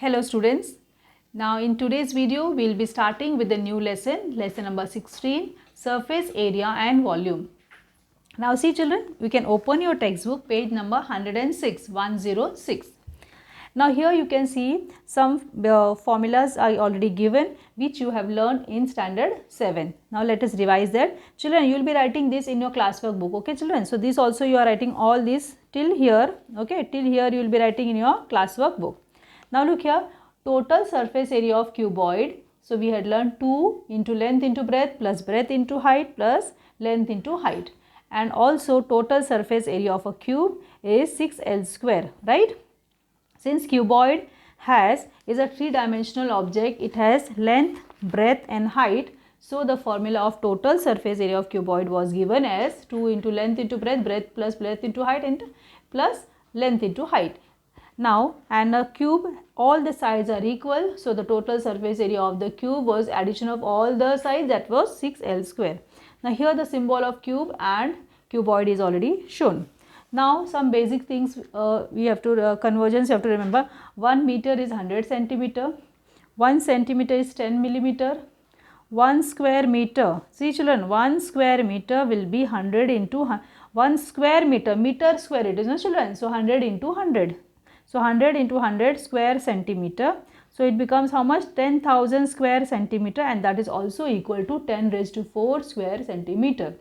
Hello students. Now in today's video we will be starting with the new lesson number 16, surface area and volume. Now see children, you can open your textbook page number 106. Now here you can see some formulas are already given which you have learned in standard 7. Now let us revise that. Children, you will be writing this in your classwork book, okay children. So this also you are writing all this till here, okay, till here you will be writing in your classwork book. Now look here, total surface area of cuboid. So we had learned 2 into length into breadth plus breadth into height plus length into height. And also total surface area of a cube is 6L square, right? Since cuboid is a three-dimensional object, it has length, breadth and height. So the formula of total surface area of cuboid was given as 2 into length into breadth, breadth plus breadth into height and plus length into height. Now, and a cube, all the sides are equal. So the total surface area of the cube was addition of all the sides, that was 6L square. Now here the symbol of cube and cuboid is already shown. Now some basic things we have to conversions you have to remember. 1 meter is 100 centimeter, 1 centimeter is 10 millimeter, 1 square meter. See children, 1 square meter will be 100 into 1 square meter, meter square it is, no children. So 100 into 100. So 100 into 100 square centimeter. So it becomes how much? 10,000 square centimeter, and that is also equal to 10 raised to 4 square centimeter.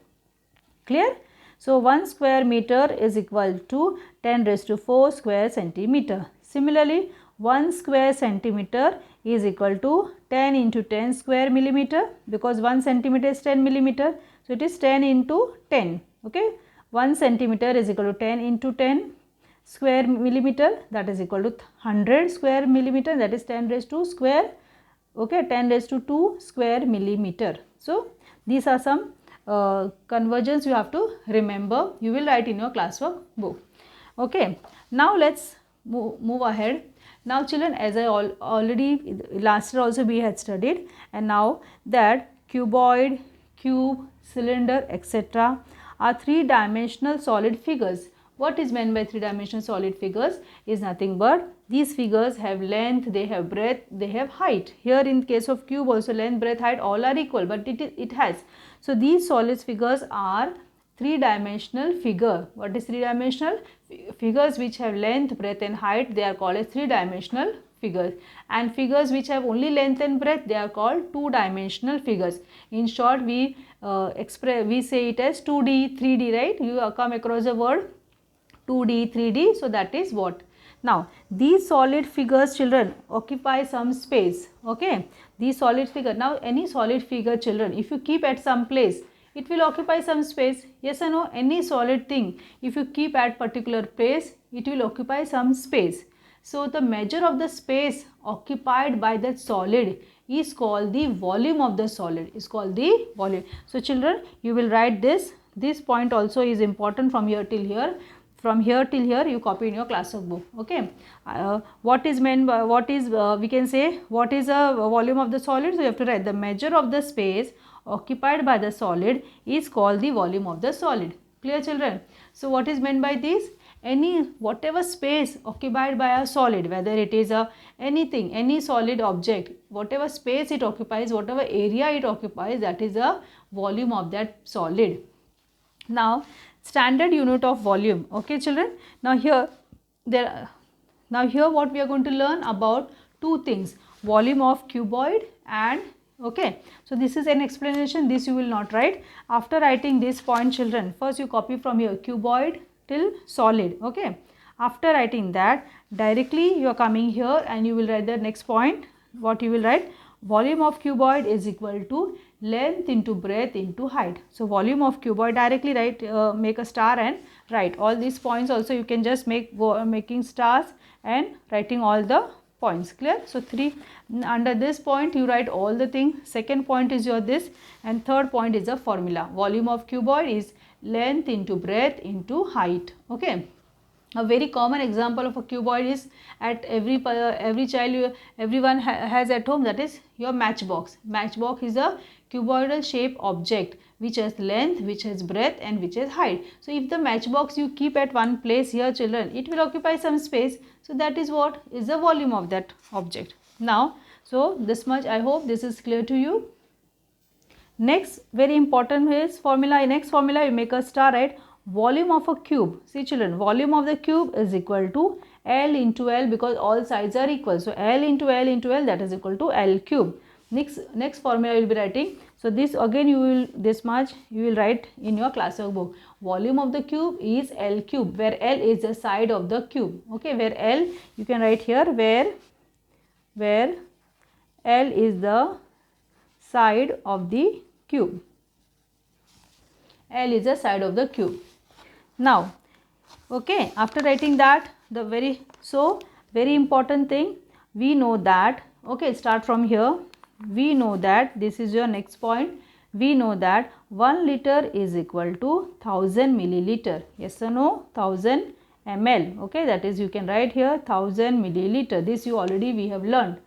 Clear? So 1 square meter is equal to 10 raised to 4 square centimeter. Similarly, 1 square centimeter is equal to 10 into 10 square millimeter, because 1 centimeter is 10 millimeter. So it is 10 into 10. Okay. 1 centimeter is equal to 10 into 10 square millimeter, that is equal to 100 square millimeter, that is 10 raised to square, okay, 10 raised to 2 square millimeter. So these are some conversions you have to remember. You will write in your classwork book. Okay, now let's move ahead. Now children, as I already last year also we had studied, and now that cuboid, cube, cylinder etc. are three-dimensional solid figures. What is meant by three-dimensional solid figures is nothing but these figures have length, they have breadth, they have height. Here in case of cube also length, breadth, height all are equal, but it has. So these solid figures are three-dimensional figure. What is three-dimensional? Figures which have length, breadth and height, they are called as three-dimensional figures. And figures which have only length and breadth, they are called two-dimensional figures. In short, we say it as 2D, 3D, right? You come across the word 2D, 3D, so that is what. Now, these solid figures children occupy some space, okay. These solid figure, now any solid figure children, if you keep at some place, it will occupy some space, yes or no? Any solid thing, if you keep at particular place, it will occupy some space. So, the measure of the space occupied by that solid is called the volume of the solid, is called the volume. So, children, you will write this point also is important from here till here. From here till here you copy in your classwork book, okay. What is meant by, what is we can say, what is a volume of the solid? So you have to write the measure of the space occupied by the solid is called the volume of the solid. Clear children? So what is meant by this? Whatever space occupied by a solid, whether it is anything, any solid object, whatever space it occupies, whatever area it occupies, that is a volume of that solid. Now standard unit of volume, okay children. Now here what we are going to learn about two things, volume of cuboid and, okay. So this is an explanation, this you will not write. After writing this point children, first you copy from here cuboid till solid, okay. After writing that, directly you are coming here and you will write the next point. What you will write? Volume of cuboid is equal to length into breadth into height. So volume of cuboid, directly write, make a star and write all these points. Also you can just making stars and writing all the points. Clear? So under this point you write all the things. Second point is your this, and third point is the formula. Volume of cuboid is length into breadth into height, okay. A very common example of a cuboid is at every child, everyone has at home, that is your matchbox. Matchbox is a cuboidal shape object which has length, which has breadth and which has height. So if the matchbox you keep at one place here children, it will occupy some space. So that is what is the volume of that object. Now, so this much, I hope this is clear to you. Next very important is formula. Next formula you make a star, right? Volume of a cube. See children, volume of the cube is equal to L into L, because all sides are equal. So L into L into L, that is equal to L cube. Next formula you will be writing. So this again you will, this much you will write in your classwork book. Volume of the cube is L cube, where L is the side of the cube. Okay, where L you can write here, where L is the side of the cube. L is the side of the cube. Now, okay, after writing that, the very important thing, we know that, okay, start from here. We know that, this is your next point, we know that 1 liter is equal to 1000 milliliter. Yes or no? 1000 ml. Okay, that is, you can write here 1000 milliliter. This you already we have learned.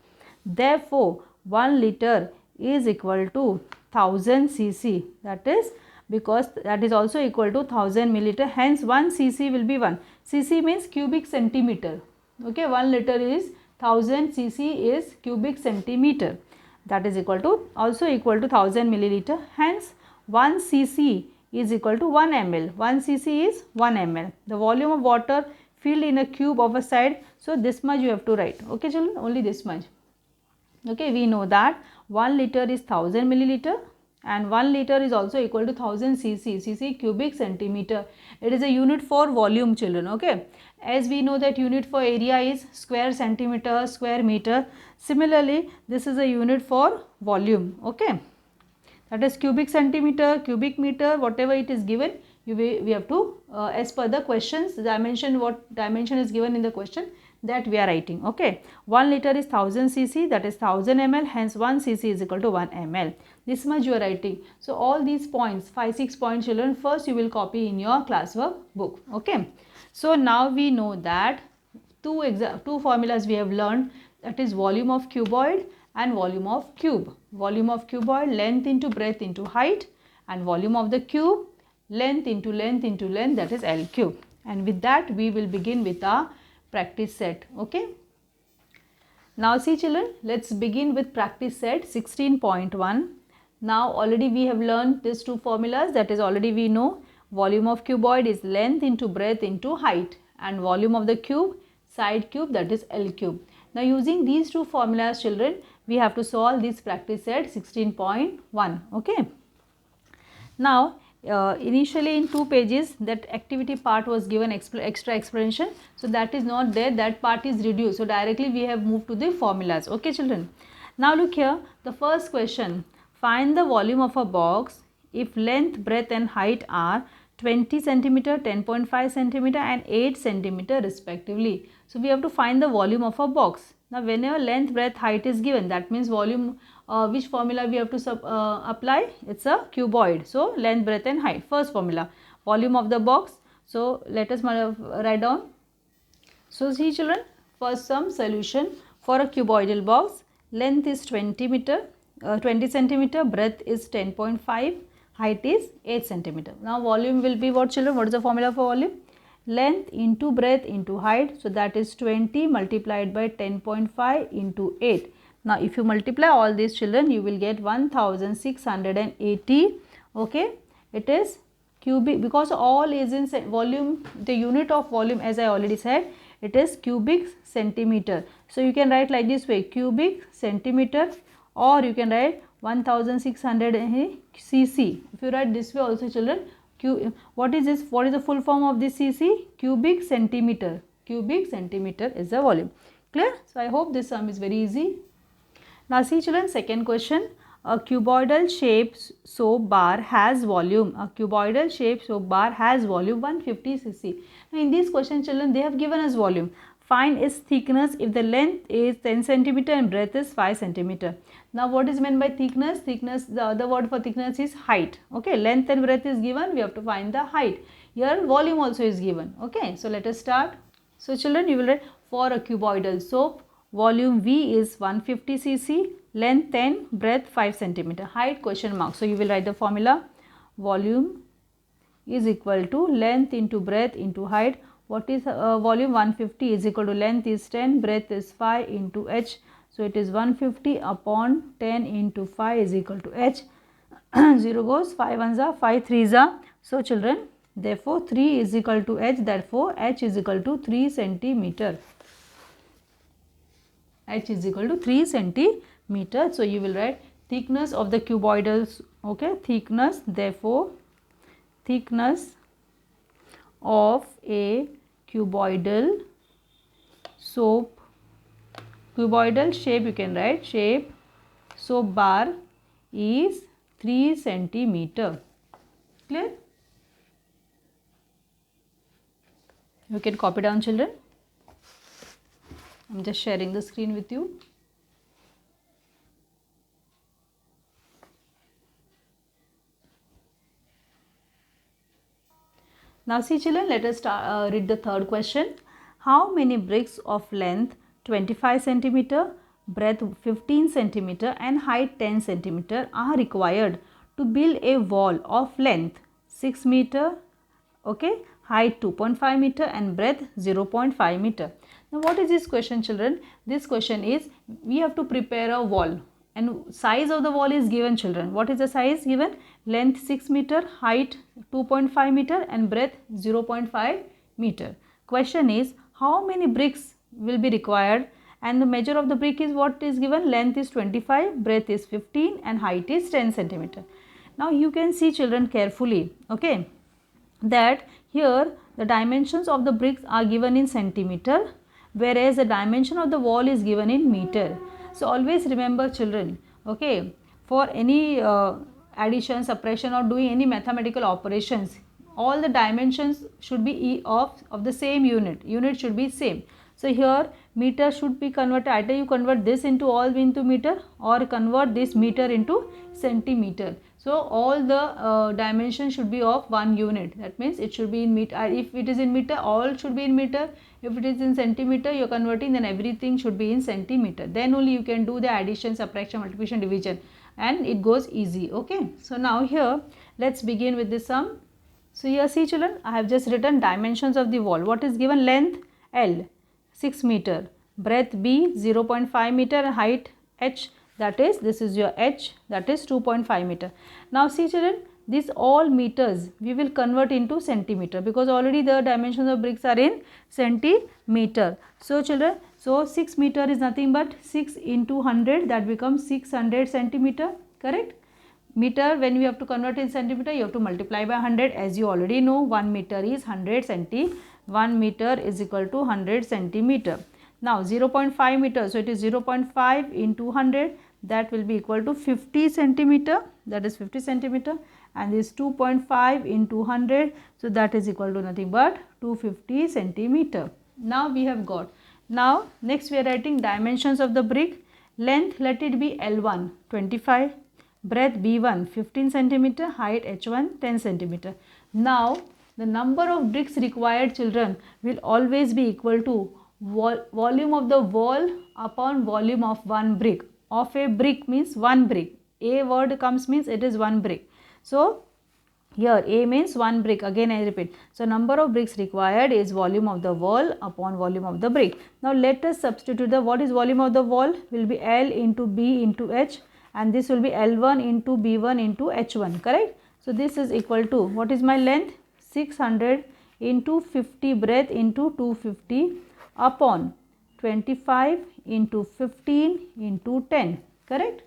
Therefore, 1 liter is equal to 1000 cc. That is, because that is also equal to 1000 milliliter. Hence 1 cc will be 1. Cc means cubic centimeter. Okay, 1 liter is 1000 cc is cubic centimeter. That is equal to, also equal to 1000 milliliter. Hence 1 cc is equal to 1 ml. 1 cc is 1 ml. The volume of water filled in a cube of a side. So this much you have to write. Okay children, only this much. Okay, we know that 1 liter is 1000 milliliter and 1 liter is also equal to 1000 cc. Cc cubic centimeter. It is a unit for volume children. Okay, as we know that unit for area is square centimeter, square meter. Similarly, this is a unit for volume. Okay, that is cubic centimeter, cubic meter, whatever it is given, we have to as per the questions dimension, what dimension is given in the question, that we are writing. Okay, 1 liter is 1000 cc, that is 1000 ml. Hence 1 cc is equal to 1 ml. This much you are writing. So all these points, 5-6 points children, first you will copy in your classwork book. Okay, so now we know that two formulas we have learned, that is volume of cuboid and volume of cube. Volume of cuboid, length into breadth into height, and volume of the cube, length into length into length, that is L cube. And with that we will begin with our practice set. Okay, now see children, let's begin with practice set 16.1. Now already we have learned these two formulas, that is already we know volume of cuboid is length into breadth into height, and volume of the cube, side cube, that is L cube. Now using these two formulas children, we have to solve this practice set 16.1. Okay, now initially in 2 pages that activity part was given extra explanation, so that is not there, that part is reduced. So directly we have moved to the formulas. Okay children, now look here, the first question, find the volume of a box if length, breadth and height are 20 centimeter, 10.5 centimeter and 8 centimeter respectively. So we have to find the volume of a box. Now whenever length, breadth, height is given, that means volume, which formula we have to apply? It's a cuboid. So length, breadth and height. First formula, volume of the box. So let us write down. So see children, first some solution for a cuboidal box. Length is 20 centimeter, breadth is 10.5, height is 8 centimeter. Now volume will be what children? What is the formula for volume? Length into breadth into height. So that is 20 multiplied by 10.5 into 8. Now if you multiply all these children, you will get 1680. Okay, it is cubic, because all is in volume, the unit of volume, as I already said, it is cubic centimeter. So you can write like this way, cubic centimeter, or you can write 1600 cc. If you write this way also children, what is this? What is the full form of this cc? Cubic centimeter. Cubic centimeter is the volume. Clear? So I hope this sum is very easy. Now see children, second question. A cuboidal shaped soap bar has volume. A cuboidal shaped soap bar has volume 150 cc. Now in this question children, they have given us volume. Find its thickness if the length is 10 centimeter and breadth is 5 centimeter. Now what is meant by thickness? Thickness, the other word for thickness is height. Okay, length and breadth is given, we have to find the height. Here volume also is given. Okay, so let us start. So children, you will write for a cuboidal soap, volume V is 150 cc, length 10, breadth 5 centimeter, height question mark. So you will write the formula, volume is equal to length into breadth into height. What is volume? 150 is equal to length is 10, breadth is 5 into h. So it is 150 upon 10 into 5 is equal to h. 0 goes, 5 ones are, 5 threes are. So children, therefore 3 is equal to h, therefore h is equal to 3 centimeter. H is equal to 3 centimeter. So you will write thickness of the cuboidals, okay, thickness, therefore thickness of a cuboidal soap, cuboidal shape, you can write shape soap bar is 3 centimeter. Clear? You can copy down, children. I am just sharing the screen with you. Now see children, let us read the third question. How many bricks of length 25 centimeter, breadth 15 centimeter and height 10 centimeter are required to build a wall of length 6 meter, okay, height 2.5 meter and breadth 0.5 meter. Now what is this question, children? This question is, we have to prepare a wall and size of the wall is given, children. What is the size given? Length 6 meter, height 2.5 meter and breadth 0.5 meter. Question is, how many bricks will be required, and the measure of the brick is what is given? Length is 25, breadth is 15 and height is 10 centimeter. Now you can see, children, carefully, okay, that here the dimensions of the bricks are given in centimeter, whereas the dimension of the wall is given in meter. So always remember, children, okay, for any addition, subtraction or doing any mathematical operations, all the dimensions should be of the same unit. Unit should be same. So here meter should be converted, either you convert this into all into meter or convert this meter into centimeter. So all the dimensions should be of one unit. That means it should be in meter. If it is in meter, all should be in meter. If it is in centimeter, you are converting, then everything should be in centimeter. Then only you can do the addition, subtraction, multiplication, division, and it goes easy. Okay. So now here let's begin with the sum. So here see, children, I have just written dimensions of the wall. What is given? Length L 6 meter, breadth B 0.5 meter and height H, that is, this is your H, that is 2.5 meter. Now see, children, these all meters we will convert into centimeter because already the dimensions of bricks are in centimeter. So children, so 6 meter is nothing but 6 into 100, that becomes 600 centimeter, correct? Meter, when we have to convert in centimeter, you have to multiply by 100. As you already know, 1 meter is 100 centi. 1 meter is equal to 100 centimeter. Now 0.5 meter, so it is 0.5 into 100, that will be equal to 50 centimeter, that is 50 centimeter, and this 2.5 into 100, so that is equal to nothing but 250 centimeter. Now we have got. Now next we are writing dimensions of the brick. Length, let it be L1 25, breadth B1 15 centimeter, height H1 10 centimeter. Now the number of bricks required, children, will always be equal to volume of the wall upon volume of one brick. Of a brick means one brick. A word comes means it is one brick. So here A means one brick. Again I repeat. So number of bricks required is volume of the wall upon volume of the brick. Now let us substitute the, what is volume of the wall? Will be L into B into H, and this will be L1 into B1 into H1, correct? So this is equal to, what is my length? 600 into 50 breadth into 250 upon 25 into 15 into 10, correct?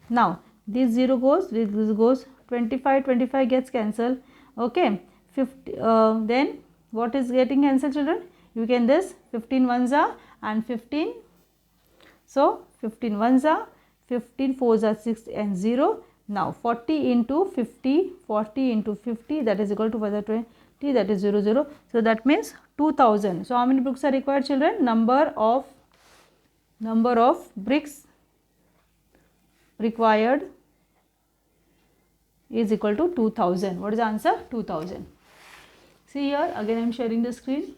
Now this 0 goes, this goes, 25 gets cancelled, okay? 50, then what is getting cancelled, children? You can this 15 ones are and 15, so 15 ones are, 15 fours are 6 and 0. Now 40 into 50, 40 into 50, that is equal to 20, that is 0, 0. So that means 2000. So how many bricks are required, children? Number of bricks required is equal to 2000. What is the answer? 2000. See here, again I am sharing the screen.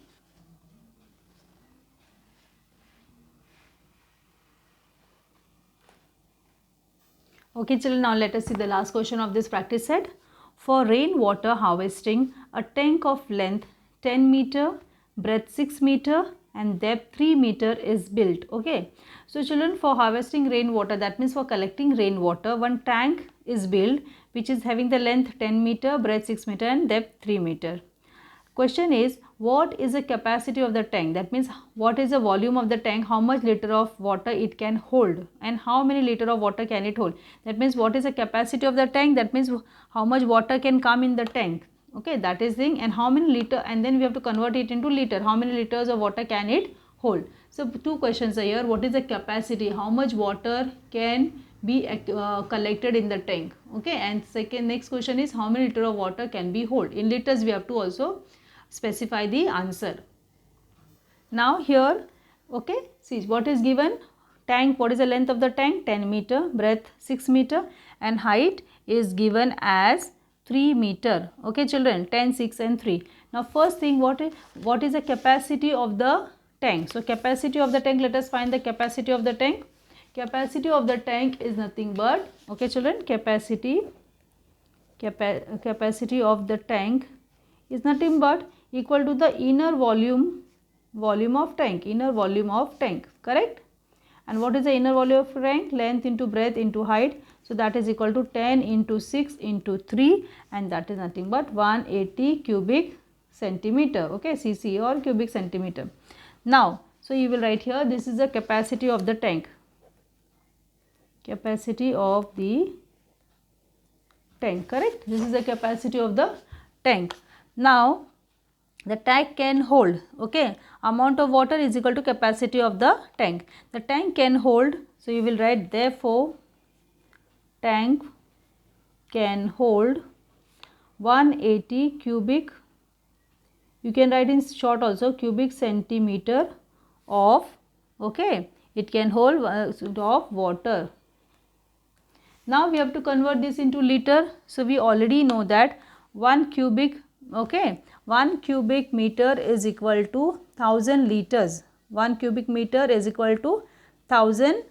Okay children, now let us see the last question of this practice set. For rainwater harvesting, a tank of length 10 meter, breadth 6 meter and depth 3 meter is built. Okay. So children, for harvesting rainwater, that means for collecting rainwater, one tank is built which is having the length 10 meter, breadth 6 meter and depth 3 meter. Question is, what is the capacity of the tank? That means what is the volume of the tank, how much liter of water it can hold and how many liter of water can it hold. That means what is the capacity of the tank, that means how much water can come in the tank. Okay, that is thing, and how many liter, and then we have to convert it into liter, how many liters of water can it hold. So two questions are here. What is the capacity, how much water can be collected in the tank. Okay, and next question is how many liter of water can be hold. In liters we have to also specify the answer. Now here, okay, see what is given. Tank, what is the length of the tank? 10 meter, breadth 6 meter and height is given as 3 meter. Okay children, 10, 6 and 3. Now first thing, what is the capacity of the tank? So capacity of the tank, let us find the capacity of the tank. Capacity of the tank is nothing but, okay children, capacity of the tank is nothing but equal to the inner volume of tank, correct? And what is the inner volume of tank? Length into breadth into height. So that is equal to 10 into 6 into 3 and that is nothing but 180 cubic centimeter. Okay, cc or cubic centimeter. Now, so you will write here, this is the capacity of the tank. Capacity of the tank, correct? This is the capacity of the tank. Now, the tank can hold, okay, amount of water is equal to capacity of the tank. The tank can hold, so you will write therefore tank can hold 180 cubic, you can write in short also, cubic centimeter of, okay, it can hold of water. Now we have to convert this into liter. So we already know that 1 cubic, okay, 1 cubic meter is equal to 1000 liters. 1 cubic meter is equal to 1000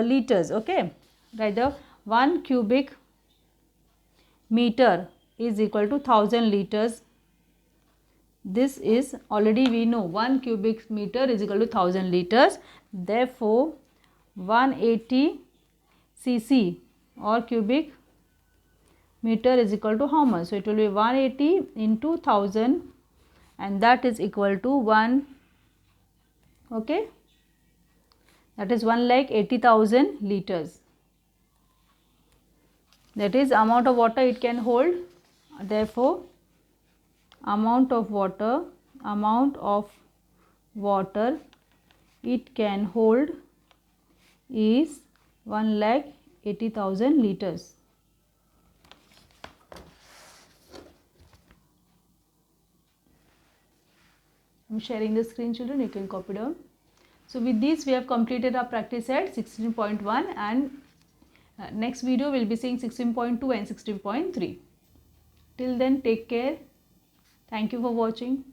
liters. Okay, rather 1 cubic meter is equal to 1000 liters. This is already we know 1 cubic meter is equal to 1000 liters. Therefore 180 cc or cubic meter is equal to how much? So it will be 180 into 1000 and that is equal to 1, okay, that is 1,80,000 liters. That is amount of water it can hold. Therefore amount of water it can hold is 1,80,000 liters. I am sharing the screen children, you can copy down. So with this we have completed our practice at 16.1 and next video we will be seeing 16.2 and 16.3. Till then take care. Thank you for watching.